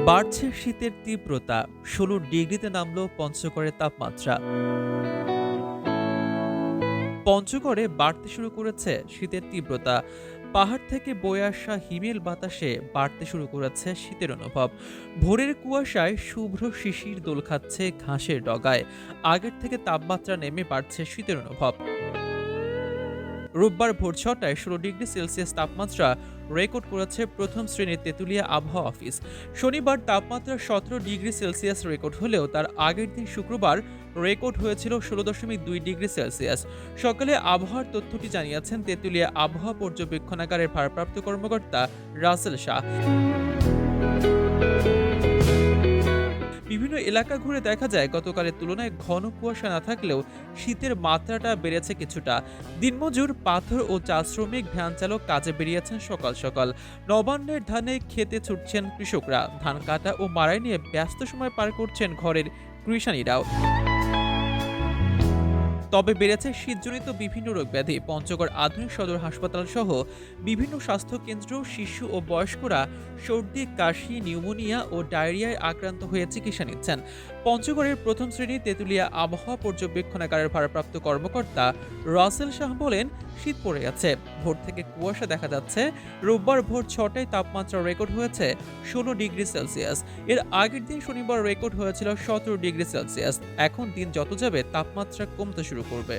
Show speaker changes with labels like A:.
A: বাড়ছে শীতের তীব্রতা, ১৬ ডিগ্রিতে নামল পঞ্চগড়ের তাপমাত্রা। পঞ্চগড়ে বাড়তে শুরু করেছে শীতের তীব্রতা। পাহাড় থেকে বয়ে আসা হিমেল বাতাসে বাড়তে শুরু করেছে শীতের অনুভব। ভোরের কুয়াশায় শুভ্র শিশির দোল খাচ্ছে ঘাসের ডগায়। আগের থেকে তাপমাত্রা নেমে বাড়ছে শীতের অনুভব। রোববার ভোর ৬টায় ১৬ ডিগ্রি সেলসিয়াস তাপমাত্রা রেকর্ড করেছে প্রথম শ্রেণীর তেঁতুলিয়া আবহাওয়া অফিস। শনিবার তাপমাত্রা ১৭ ডিগ্রি সেলসিয়াস রেকর্ড হলেও তার আগের দিন শুক্রবার রেকর্ড হয়েছিল ১৬.২ ডিগ্রি সেলসিয়াস। সকালে আবহাওয়ার তথ্যটি জানিয়েছেন তেঁতুলিয়া আবহাওয়া পর্যবেক্ষণাগারের ভারপ্রাপ্ত কর্মকর্তা রাসেল শাহ। বিভিন্ন এলাকা ঘুরে দেখা যায় গতকালের তুলনায় ঘন কুয়াশা না থাকলেও শীতের মাত্রাটা বেড়েছে কিছুটা। দিনমজুর, পাথর ও চা শ্রমিক, ভ্যান চালক কাজে বেরিয়েছেন সকাল সকাল। নবান্নের ধানে খেতে ছুটছেন কৃষকরা। ধান কাটা ও মাড়াই নিয়ে ব্যস্ত সময় পার করছেন ঘরের কৃষানীরাও। তবে বেড়েছে শীতজনিত বিভিন্ন রোগ ব্যাধি। পঞ্চগড় আধুনিক সদর হাসপাতাল সহ বিভিন্ন স্বাস্থ্যকেন্দ্র শিশু ও বয়স্করা সর্দি, কাশি, নিউমোনিয়া ও ডায়রিয়ায় আক্রান্ত হয়ে চিকিৎসা নিচ্ছেন। পঞ্চগড়ের প্রথম শ্রেণী তেঁতুলিয়া আবহাওয়া পর্যবেক্ষণাগারের ভারপ্রাপ্ত কর্মকর্তা রাসেল শাহ বলেন, শীত পড়ে গেছে, ভোর থেকে কুয়াশা দেখা যাচ্ছে। রোববার ভোর ৬টায় তাপমাত্রা রেকর্ড হয়েছে ১৬ ডিগ্রি সেলসিয়াস। এর আগের দিন শনিবার রেকর্ড হয়েছিল ১৭ ডিগ্রি সেলসিয়াস। এখন দিন যত যাবে তাপমাত্রা কমতে শুরু করবে।